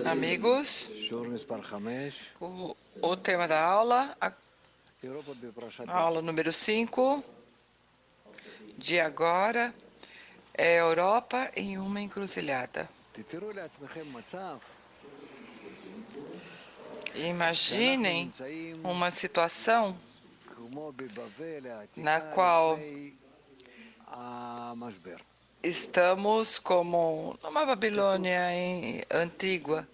Amigos, o tema da aula, a aula número 5 de agora, é Europa em uma encruzilhada. Imaginem uma situação na qual estamos como numa Babilônia antiga,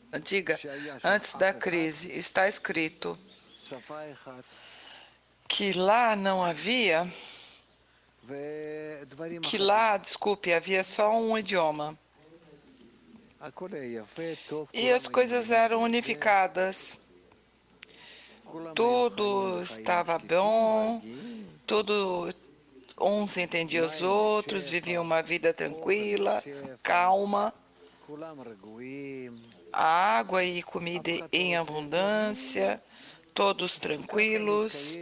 antes da crise. Está escrito que lá não havia, havia só um idioma. E as coisas eram unificadas. Tudo estava bom, tudo, uns entendiam os outros, viviam uma vida tranquila, calma, água e comida em abundância, todos tranquilos.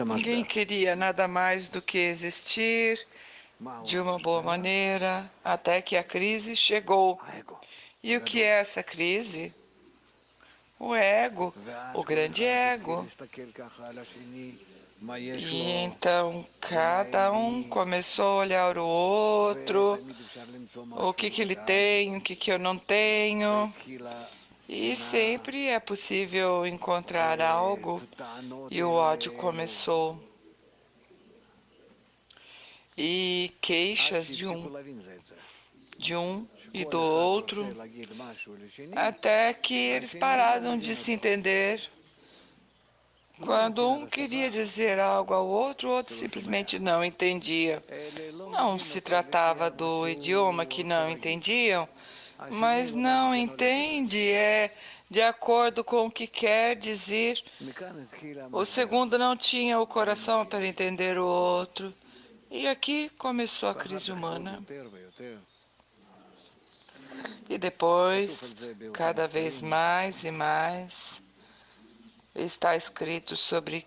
Ninguém queria nada mais do que existir de uma boa maneira, até que a crise chegou. E o que é essa crise? O ego, o grande ego. E então cada um começou a olhar o outro, o que ele tem, o que eu não tenho. E sempre é possível encontrar algo, e o ódio começou. E queixas de um e do outro, até que eles pararam de se entender. Quando um queria dizer algo ao outro, o outro simplesmente não entendia. Não se tratava do idioma que não entendiam, mas não entende é de acordo com o que quer dizer. O segundo não tinha o coração para entender o outro. E aqui começou a crise humana. E depois, cada vez mais e mais, está escrito sobre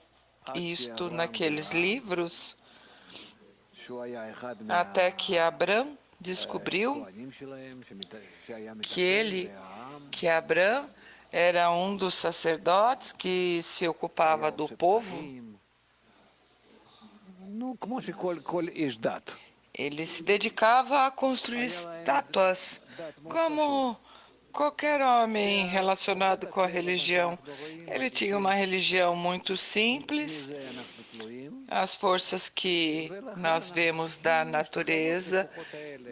isto naqueles livros, até que Abrão descobriu que Abrão era um dos sacerdotes que se ocupava do povo. Ele se dedicava a construir estátuas, como qualquer homem relacionado com a religião. Ele tinha uma religião muito simples, as forças que nós vemos da natureza,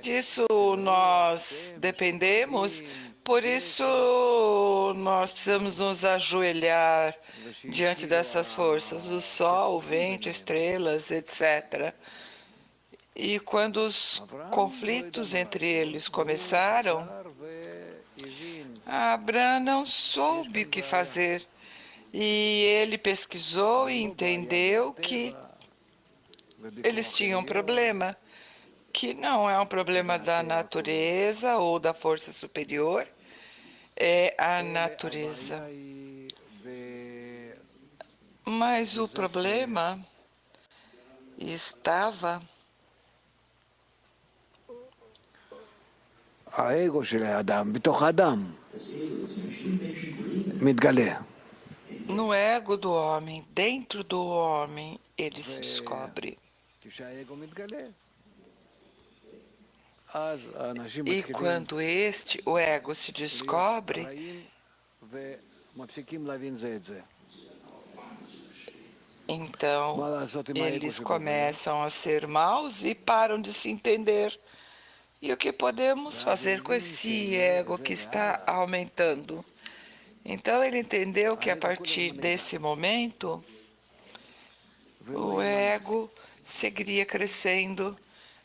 disso nós dependemos, por isso nós precisamos nos ajoelhar diante dessas forças, o sol, o vento, estrelas, etc. E quando os conflitos entre eles começaram, Abrão não soube o que fazer. E ele pesquisou e entendeu que eles tinham um problema, que não é um problema da natureza ou da força superior, é a natureza. Mas o problema estava no ego do homem. Dentro do homem ele se descobre. E quando o ego se descobre, então eles começam a ser maus e param de se entender. E o que podemos fazer com esse ego que está aumentando? Então ele entendeu que a partir desse momento, o ego seguiria crescendo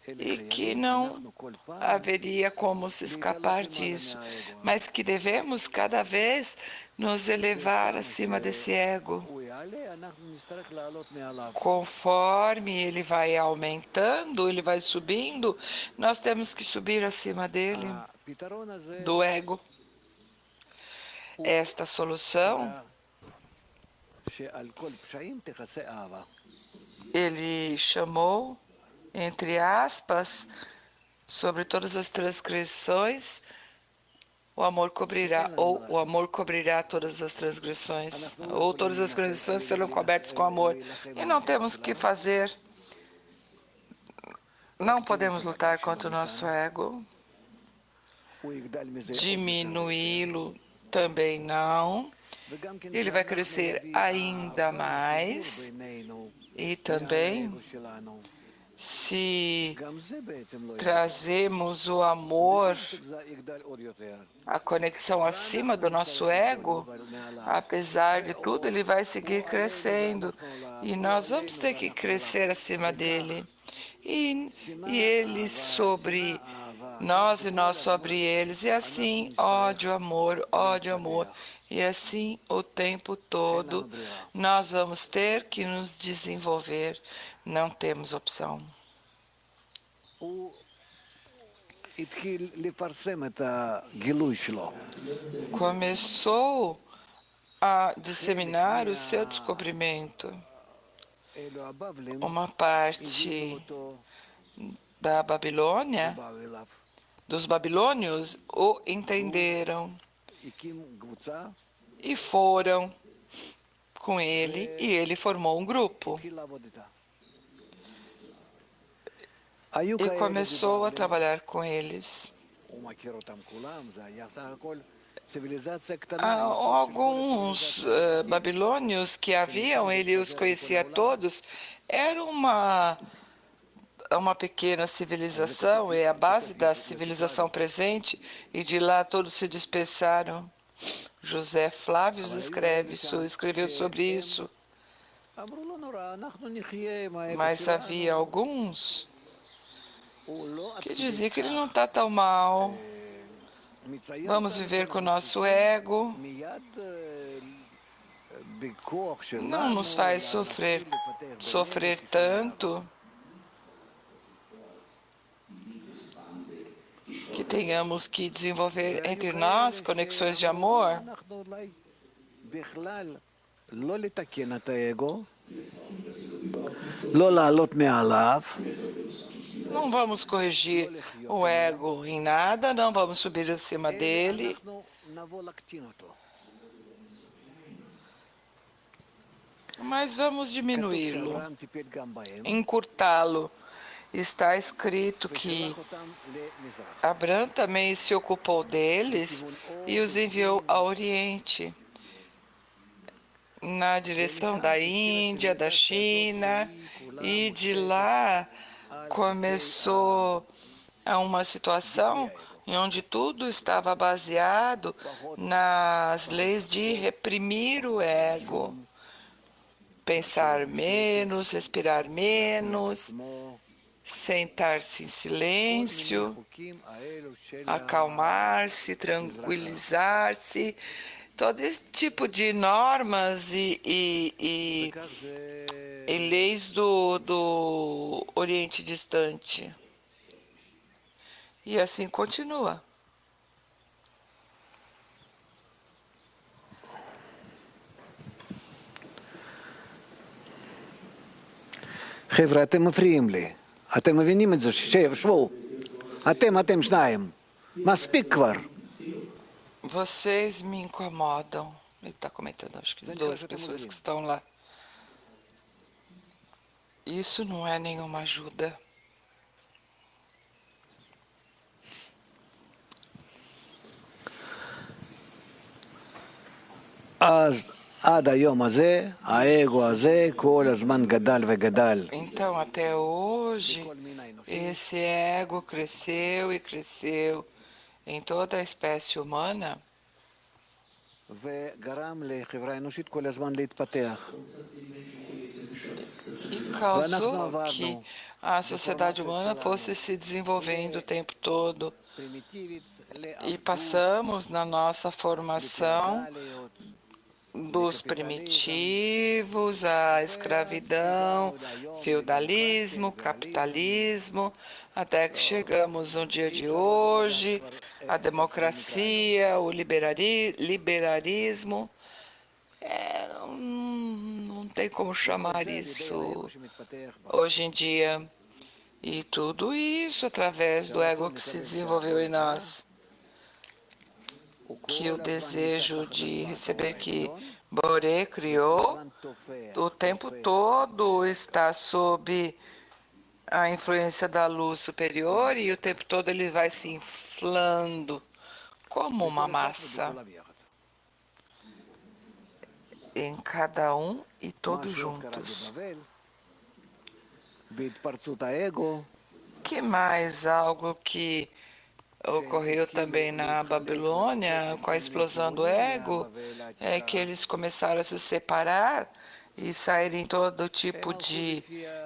e que não haveria como se escapar disso, mas que devemos cada vez nos elevar acima desse ego. Conforme ele vai aumentando, ele vai subindo, nós temos que subir acima dele, do ego. Esta solução ele chamou, entre aspas, sobre todas as transgressões, o amor cobrirá, ou o amor cobrirá todas as transgressões, ou todas as transgressões serão cobertas com amor. E não temos que fazer, não podemos lutar contra o nosso ego, diminuí-lo também não. Ele vai crescer ainda mais e também, se trazemos o amor, a conexão acima do nosso ego, apesar de tudo, ele vai seguir crescendo e nós vamos ter que crescer acima dele. E ele sobre nós e nós sobre eles, e assim ódio, amor, e assim o tempo todo nós vamos ter que nos desenvolver, não temos opção. Começou a disseminar o seu descobrimento. Uma parte da Babilônia, dos babilônios, o entenderam e foram com ele, e ele formou um grupo. E começou a trabalhar com eles. Alguns babilônios que haviam, ele os conhecia todos, era uma pequena civilização, é a base da civilização presente, e de lá todos se dispersaram. José Flávio escreveu sobre isso. Mas havia alguns que diziam que ele não está tão mal. Vamos viver com o nosso ego. Não nos faz sofrer tanto que tenhamos que desenvolver entre nós conexões de amor. Não vamos corrigir o ego em nada, não vamos subir acima dele. Mas vamos diminuí-lo, encurtá-lo. Está escrito que Abraão também se ocupou deles e os enviou ao Oriente, na direção da Índia, da China, e de lá começou uma situação em onde tudo estava baseado nas leis de reprimir o ego, pensar menos, respirar menos, sentar-se em silêncio, acalmar-se, tranquilizar-se, todo esse tipo de normas e leis do Oriente Distante. E assim continua. חבר'ה, אתם מפריעים לי. אתם מבינים את זה? שבו. אתם שניים. מספיק כבר. Vocês me incomodam. Ele está comentando, acho que duas pessoas que estão lá. Isso não é nenhuma ajuda. אז עד היום הזה, האגו הזה כל הזמן גדל וגדל. Então, até hoje, esse ego cresceu e cresceu em toda a espécie humana. וגרם לחברה האנושית כל הזמן להתפתח. E causou que a sociedade humana fosse se desenvolvendo o tempo todo. E passamos na nossa formação dos primitivos, a escravidão, feudalismo, capitalismo, até que chegamos no dia de hoje, a democracia, o liberalismo. Não tem como chamar isso hoje em dia. E tudo isso através do ego que se desenvolveu em nós. Que o desejo de receber que Boré criou, o tempo todo está sob a influência da luz superior e o tempo todo ele vai se inflando como uma massa em cada um e todos juntos. Que mais algo que ocorreu também na Babilônia com a explosão do ego é que eles começaram a se separar e sair em todo tipo de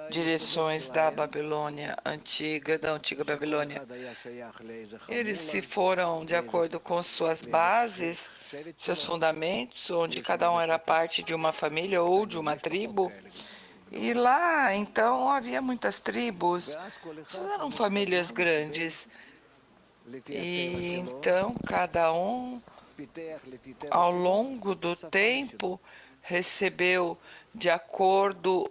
direções da Babilônia antiga, da antiga Babilônia. Eles se foram de acordo com suas bases, seus fundamentos, onde cada um era parte de uma família ou de uma tribo. E lá, então, havia muitas tribos, eram famílias grandes. E então, cada um, ao longo do tempo, recebeu de acordo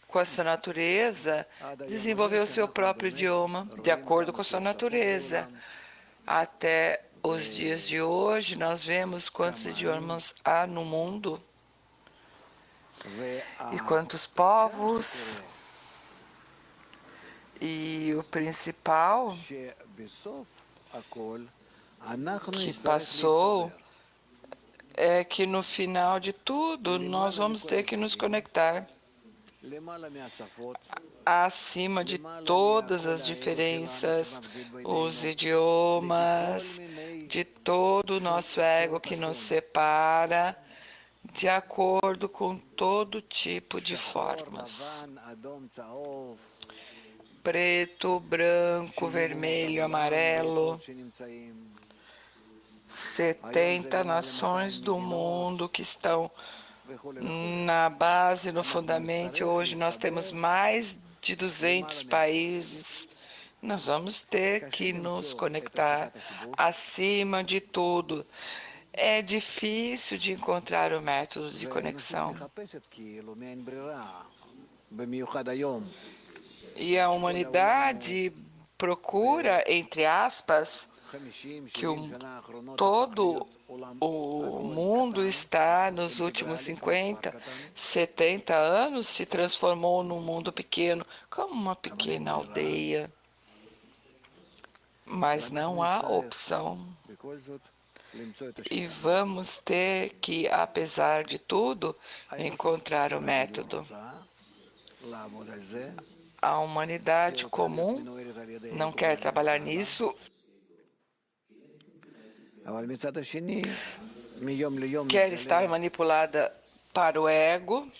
com a sua natureza, desenvolveu seu próprio idioma, de acordo com a sua natureza. Até os dias de hoje, nós vemos quantos idiomas há no mundo e quantos povos. E o principal que passou é que no final de tudo nós vamos ter que nos conectar acima de todas as diferenças, os idiomas, de todo o nosso ego que nos separa, de acordo com todo tipo de formas. Preto, branco, vermelho, amarelo. 70 nações do mundo que estão na base, no fundamento. Hoje nós temos mais de 200 países. Nós vamos ter que nos conectar acima de tudo. É difícil de encontrar o método de conexão. E a humanidade procura, entre aspas, que todo o mundo está nos últimos 50, 70 anos se transformou num mundo pequeno, como uma pequena aldeia. Mas não há opção. E vamos ter que, apesar de tudo, encontrar o método. A humanidade comum não quer trabalhar nisso. Quer estar manipulada para o ego,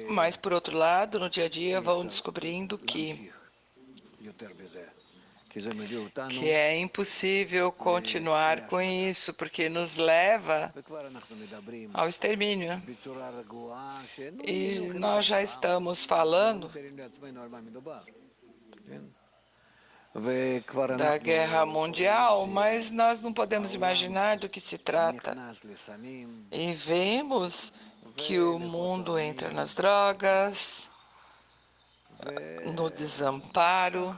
mas, por outro lado, no dia a dia vão descobrindo que é impossível continuar com isso, porque nos leva ao extermínio. E nós já estamos falando da guerra mundial, mas nós não podemos imaginar do que se trata. E vemos que o mundo entra nas drogas, no desamparo.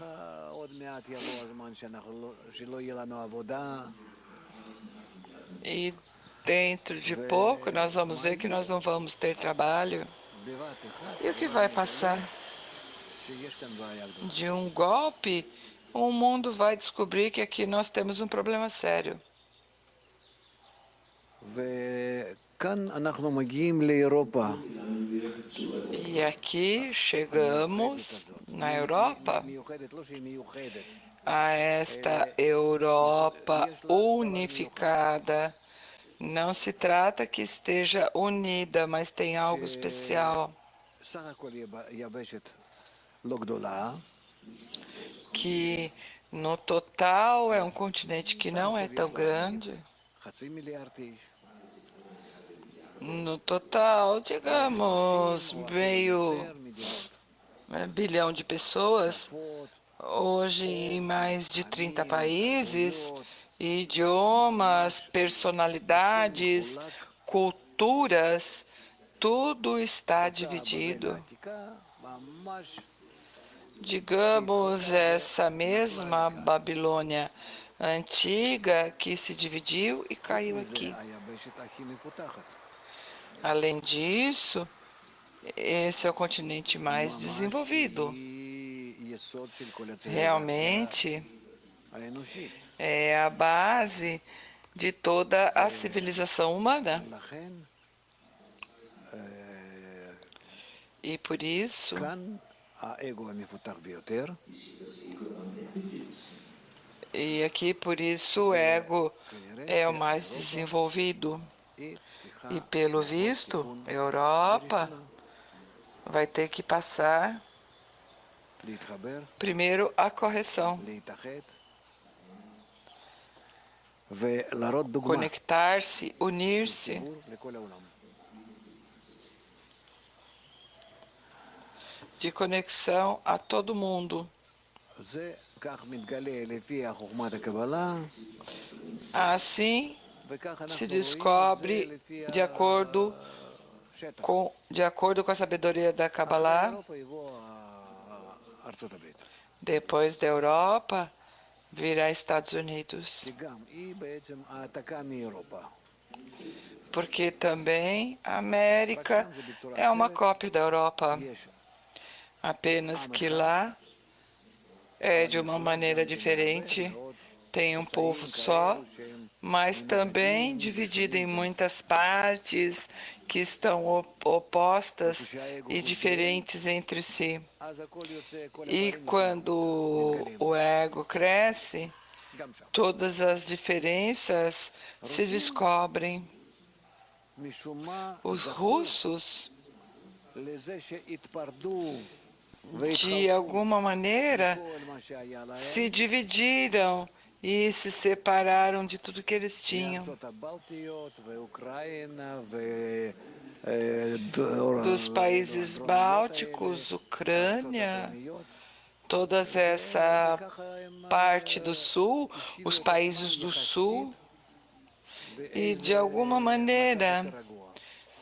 E dentro de pouco nós vamos ver que nós não vamos ter trabalho. E o que vai passar? De um golpe, o mundo vai descobrir que aqui nós temos um problema sério. E aqui chegamos na Europa, a esta Europa unificada. Não se trata que esteja unida, mas tem algo especial. Que no total é um continente que não é tão grande. No total, digamos, meio bilhão de pessoas, hoje em mais de 30 países, idiomas, personalidades, culturas, tudo está dividido. Digamos, essa mesma Babilônia antiga que se dividiu e caiu aqui. Além disso, esse é o continente mais desenvolvido. Realmente, é a base de toda a civilização humana. E por isso, e aqui por isso o ego é o mais desenvolvido. E pelo visto, a Europa vai ter que passar primeiro a correção. Conectar-se, unir-se. De conexão a todo mundo. Assim se descobre de acordo com a sabedoria da Kabbalah. Depois da Europa, virá Estados Unidos. Porque também a América é uma cópia da Europa. Apenas que lá é de uma maneira diferente, tem um povo só, mas também dividido em muitas partes que estão opostas e diferentes entre si. E quando o ego cresce, todas as diferenças se descobrem. Os russos, de alguma maneira, se dividiram e se separaram de tudo que eles tinham. Dos países bálticos, Ucrânia, toda essa parte do sul, os países do sul, e de alguma maneira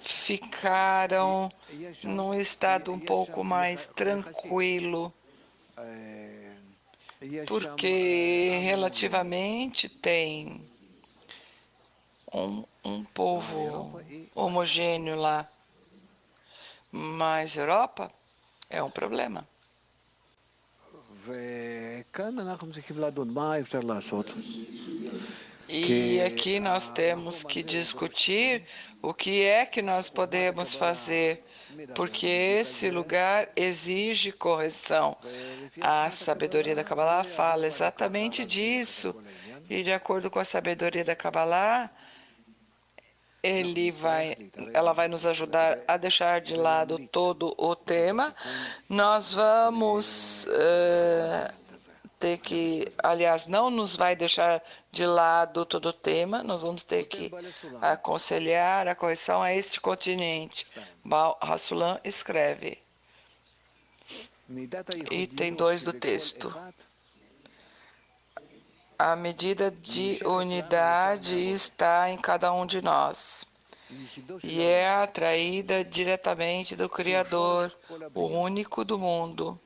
ficaram num estado um pouco mais tranquilo, porque relativamente tem um povo homogêneo lá, mas Europa é um problema. E aqui nós temos que discutir o que é que nós podemos fazer, porque esse lugar exige correção. A sabedoria da Kabbalah fala exatamente disso, e de acordo com a sabedoria da Kabbalah, ela vai nos ajudar a deixar de lado todo o tema. Nós vamos ter que, aliás, não nos vai deixar de lado todo o tema, nós vamos ter que aconselhar a correção a este continente. Baal Hassulam escreve, item 2 do texto. A medida de unidade está em cada um de nós e é atraída diretamente do Criador, o único do mundo,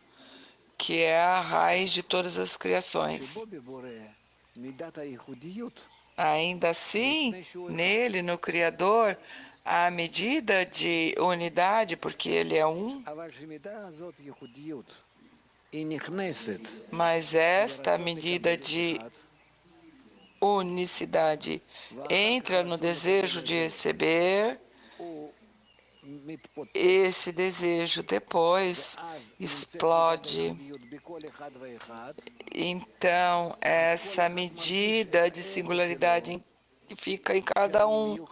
que é a raiz de todas as criações. Ainda assim, nele, no Criador, há medida de unidade, porque ele é um. Mas esta medida de unicidade entra no desejo de receber. Esse desejo depois explode. Então, essa medida de singularidade fica em cada um.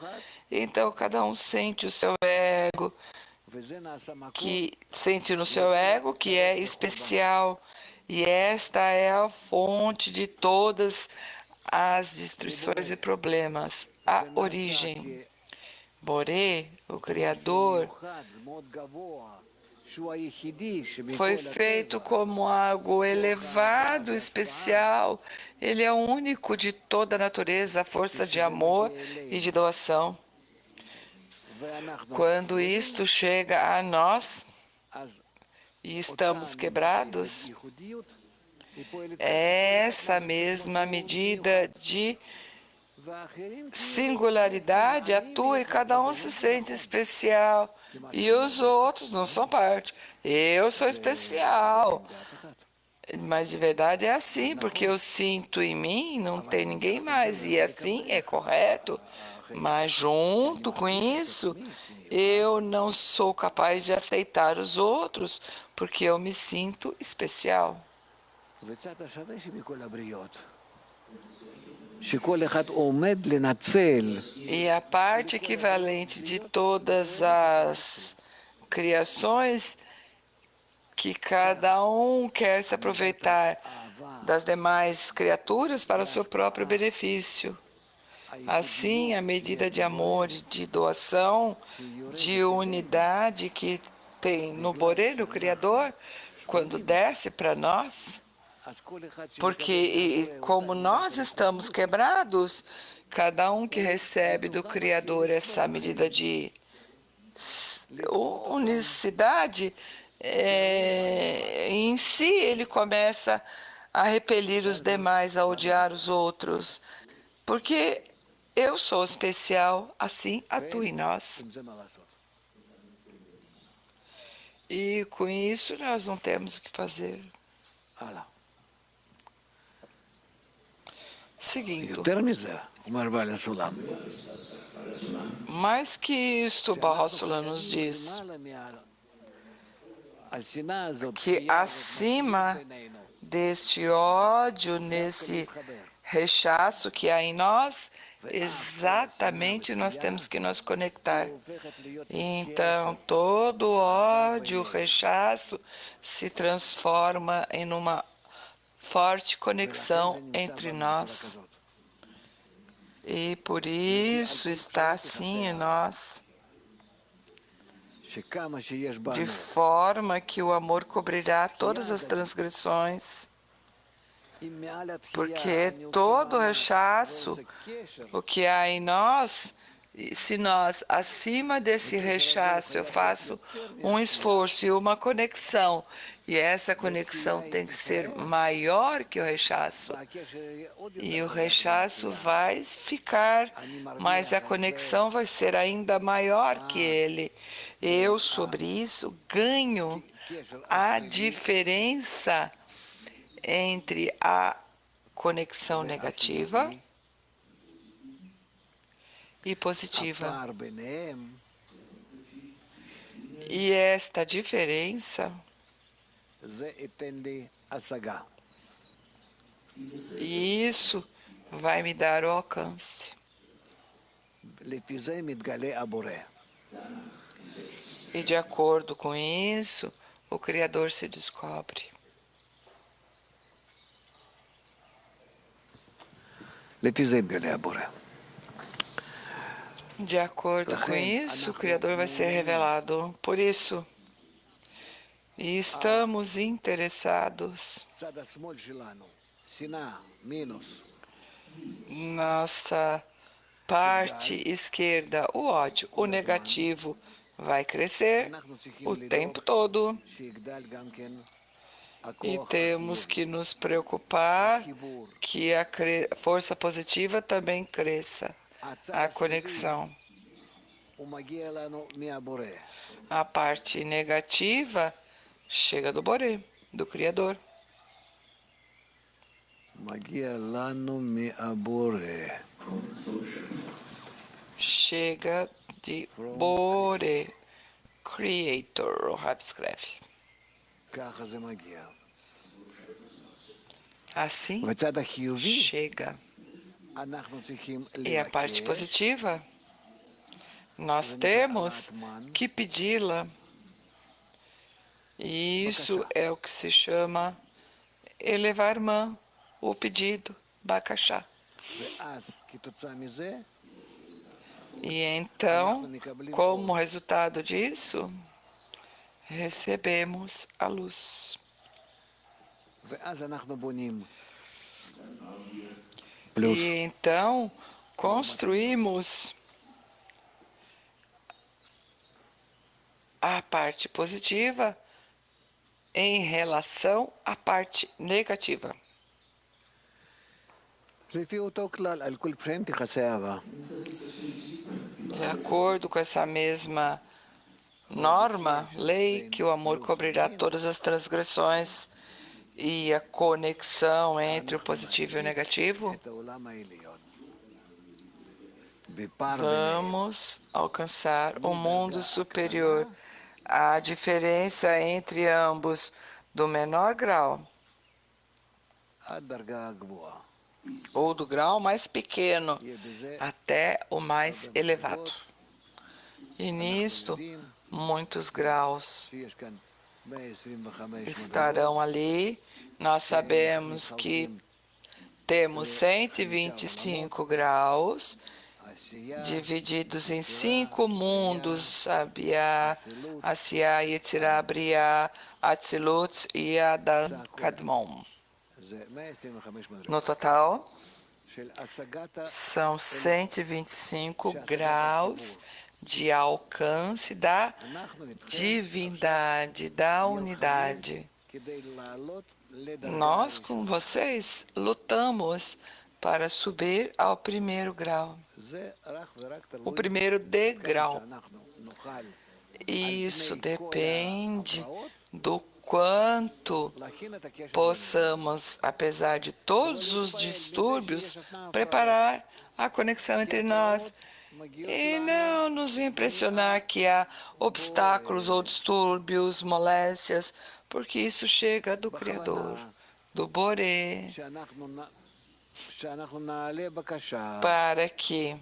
Então, cada um sente o seu ego, que é especial. E esta é a fonte de todas as destruições e problemas, a origem. Boré, o Criador, foi feito como algo elevado, especial. Ele é o único de toda a natureza, a força de amor e de doação. Quando isto chega a nós e estamos quebrados, essa mesma medida de singularidade atua e cada um se sente especial e os outros não são parte. Eu sou especial. Mas de verdade é assim, porque eu sinto em mim, não tem ninguém mais, e assim é correto. Mas junto com isso, eu não sou capaz de aceitar os outros, porque eu me sinto especial. E a parte equivalente de todas as criações, que cada um quer se aproveitar das demais criaturas para o seu próprio benefício. Assim, a medida de amor, de doação, de unidade que tem no Boré, no Criador, quando desce para nós, porque como nós estamos quebrados, cada um que recebe do Criador essa medida de unicidade, em si ele começa a repelir os demais, a odiar os outros, porque eu sou especial, assim atua em nós. E com isso nós não temos o que fazer. Seguindo. Mais que isto, Baal Sulam nos diz que acima deste ódio, nesse rechaço que há em nós, exatamente nós temos que nos conectar. Então, todo ódio, rechaço se transforma em uma forte conexão entre nós. E por isso está assim em nós, de forma que o amor cobrirá todas as transgressões, porque todo rechaço, o que há em nós, se nós, acima desse rechaço, eu faço um esforço e uma conexão, e essa conexão tem que ser maior que o rechaço, e o rechaço vai ficar, mas a conexão vai ser ainda maior que ele. Eu, sobre isso, ganho a diferença entre a conexão negativa e positiva. E esta diferença, e isso vai me dar o alcance. E de acordo com isso, o Criador se descobre. De acordo com isso, o Criador vai ser revelado. Por isso, estamos interessados. Nossa parte esquerda, o ódio, o negativo, vai crescer o tempo todo. E temos que nos preocupar que a força positiva também cresça, a conexão. A parte negativa chega do Boré, do Criador. Chega de Boré, Creator, o Rav escreve. Assim chega. E a parte positiva, nós temos que pedi-la. E isso é o que se chama elevar mão, o pedido, bakashá. E então, como resultado disso, recebemos a luz. E então construímos a parte positiva em relação à parte negativa. לפי אותו כלל, על כל פשעים תכסה אהבה. De acordo com essa mesma norma, lei, que o amor cobrirá todas as transgressões e a conexão entre o positivo e o negativo, את העולם העליון. בפער ביניהם. vamos alcançar o mundo superior. A diferença entre ambos do menor grau עד דרגה גבוהה. ou do grau mais pequeno יהיה בזה até o mais elevado. E nisto, muitos graus שיש כאן 125 estarão ali. Nós sabemos que temos 125 graus divididos em 5 mundos: Sabiá, Asiá, Yetzirá, Briá, Atzilut e Adam Kadmon. זה 125 מדרגות. No total, של השגת são 125 graus de alcance da אנחנו איתכם divindade, da unidade. כדי לעלות לדרגה Nós, com vocês, lutamos para subir ao primeiro grau, זה רק ורק o תלוי primeiro degrau. שאנחנו נוכל Isso depende do quanto להכין את הקשר possamos, apesar de todos os distúrbios, preparar a conexão entre nós e não nos impressionar que há obstáculos ou distúrbios, moléstias, porque isso chega do Criador, do Boré, שאנחנו נעלה בקשה para que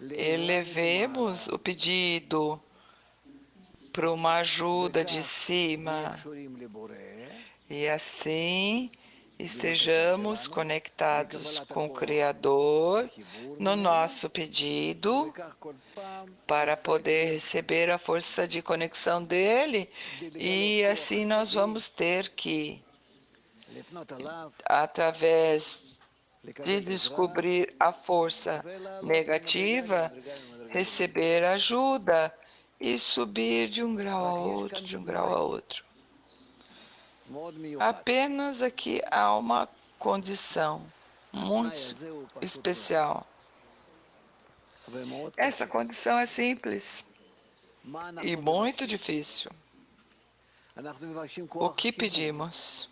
elevemos o pedido para uma ajuda de cima קשורים לבורא, e assim estejamos conectados com o Criador no nosso pedido וכך כל פעם para poder receber a força de conexão dele, e assim nós vamos ter que, לפנות עליו, através de לקבל עזרה, descobrir a força negativa, receber ajuda e subir de um grau a outro, de um grau a outro. מאוד מיוחד. Apenas aqui há uma condição התנאי muito הזה הוא פשוט especial. מאוד, ומאוד Essa קשה. condição é simples מה אנחנו e muito difícil. אנחנו מבקשים O כוח que חיבור, pedimos?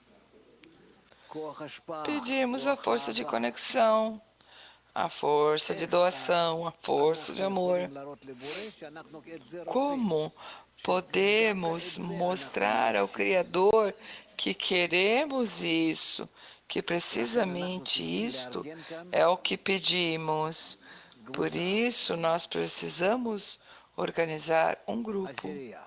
כוח השפעה, Pedimos a כוח força de אהבה. conexão, a força de doação, a força de אנחנו amor. יכולים להראות לבורא שאנחנו את זה רוצים. Como podemos mostrar ao Criador que queremos isso, que precisamente isto é o que pedimos? Por isso, nós precisamos organizar um grupo, עשירייה.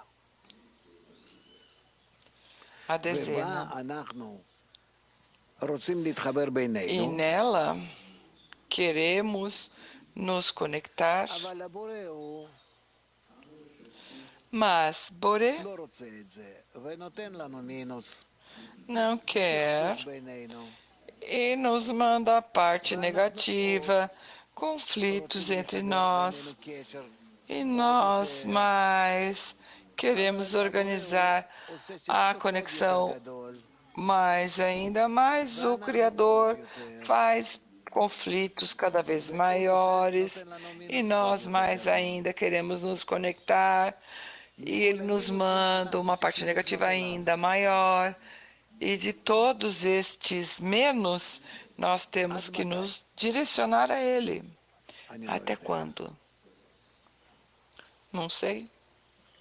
a ובה dezena. אנחנו רוצים להתחבר E בינינו, nela queremos nos conectar, אבל הבורא הוא mas Boré לא רוצה את זה, ונותן לנו מינוס, não quer סכסוך בינינו. e nos manda a parte negativa, conflitos entre nós, בינינו קשר, e nós mais queremos organizar עושה a סכסוך עוד conexão יותר גדול. mais ainda, mas o Criador faz conflitos cada vez maiores e nós mais ainda queremos nos conectar e ele nos manda uma parte negativa ainda maior, e de todos estes menos nós temos que nos direcionar a ele. אני לא Até יודע. quando? Não sei.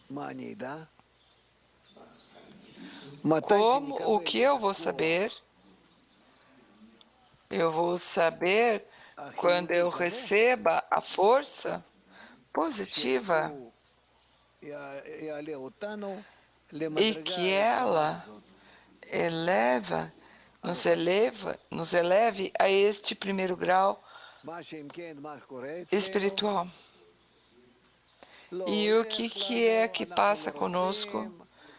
מה אני אדע? מתי Como, o שנקבל que eu vou את הכוח saber? Eu vou saber quando eu receba a força positiva שהוא יעלה אותנו e למדרגה que ela nos eleve a este primeiro grau מה שאם כן, מה שקורה אצלנו, espiritual. לא E o הולך que é לנו, que אנחנו passa רוצים, conosco?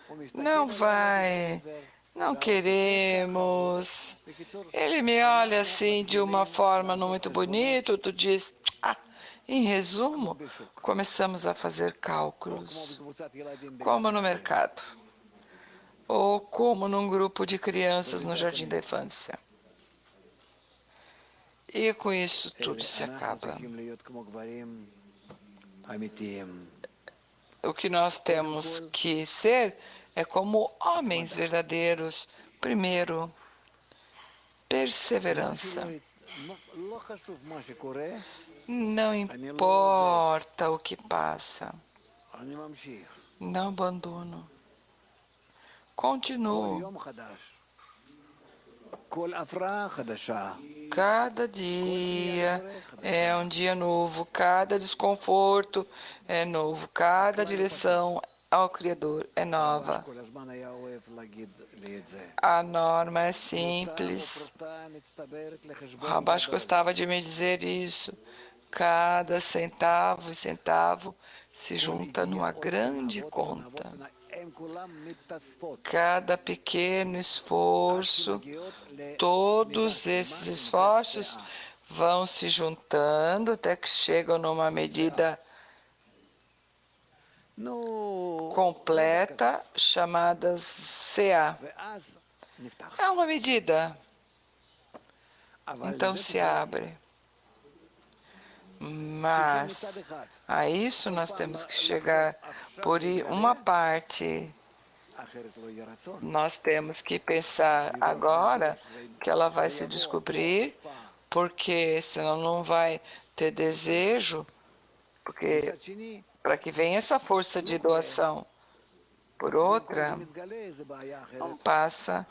הוא מסתכל Não עלינו, vai, בסדר. não queremos. בקיצור, Ele me olha assim de uma forma não muito bonita, outro diz, ah, Em resumo, começamos a fazer cálculos, como no mercado, ou como num grupo de crianças no jardim da infância. E com isso tudo se acaba. O que nós temos que ser é como homens verdadeiros. Primeiro, perseverança. Não importa o que passa. Não abandono. Continuo. Cada dia é um dia novo, cada desconforto é novo, cada direção ao Criador é nova. A norma é simples. O Rabash gostava de me dizer isso. Cada centavo e centavo se junta numa grande conta. Cada pequeno esforço, todos esses esforços vão se juntando até que chegam numa medida completa chamada CA. É uma medida. Então se abre. Mas a isso nós temos que chegar por uma parte. Nós temos que pensar agora que ela vai se descobrir, porque senão não vai ter desejo, porque para que venha essa força de doação. Por outra, não passa.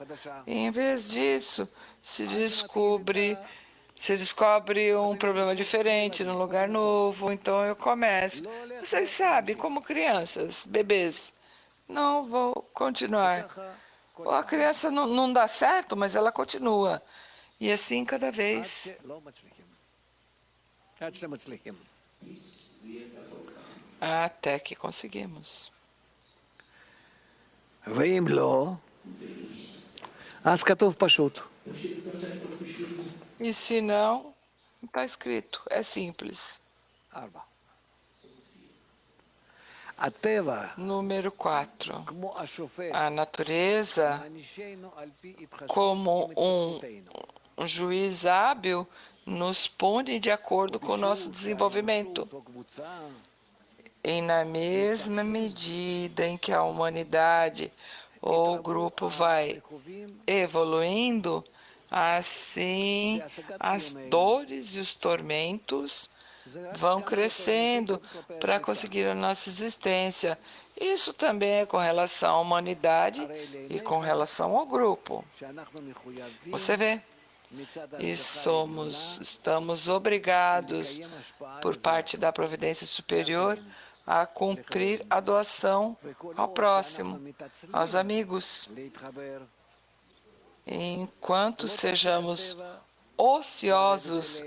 E em vez disso, se descobre um problema diferente, num lugar novo, então eu começo. Vocês sabem, como crianças, bebês, não vou continuar. Ou a criança não dá certo, mas ela continua. E assim cada vez. Até que conseguimos. ואם לא, אז כתוב פשוט. E se não, está escrito. É simples. 4. הטבע, Número 4. כמו השופט, A natureza, מענישנו על פי התחשבות como במצוותינו. um juiz hábil, nos pune de acordo com o nosso desenvolvimento. או קבוצה, E na mesma medida em que a humanidade ou o grupo vai evoluindo, assim as dores e os tormentos vão crescendo para conseguir a nossa existência. Isso também é com relação à humanidade e com relação ao grupo. שאנחנו מחויבים Você vê? E estamos obrigados, por parte da providência superior, a cumprir a doação ao próximo, aos amigos. להתחבר, Enquanto sejamos ociosos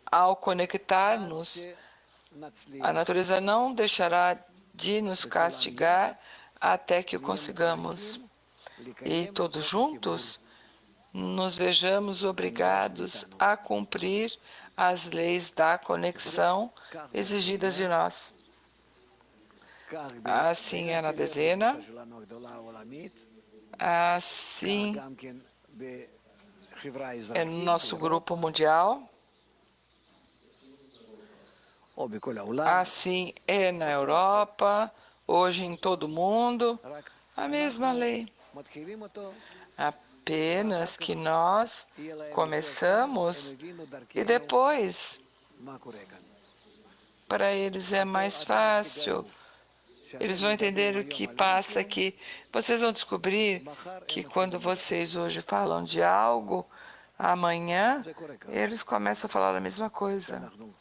ao conectar-nos, a natureza não deixará de nos castigar até que o consigamos. E todos juntos nos vejamos obrigados a cumprir as leis da conexão exigidas de nós. Assim é na dezena, שלנו הגדולה העולמית, assim גם כן בחברה é האזרחית, no nosso grupo mundial, או בכל העולם, assim é na Europa, hoje em todo o mundo, רק a mesma lei. מתחילים אותו, Apenas que nós יהיה להם começamos הם הבינו דרכנו e depois, מה קורה כאן. para eles é mais fácil. Eles vão entender o que passa aqui. Vocês vão descobrir que quando vocês hoje falam de algo, amanhã eles começam a falar a mesma coisa. אנחנו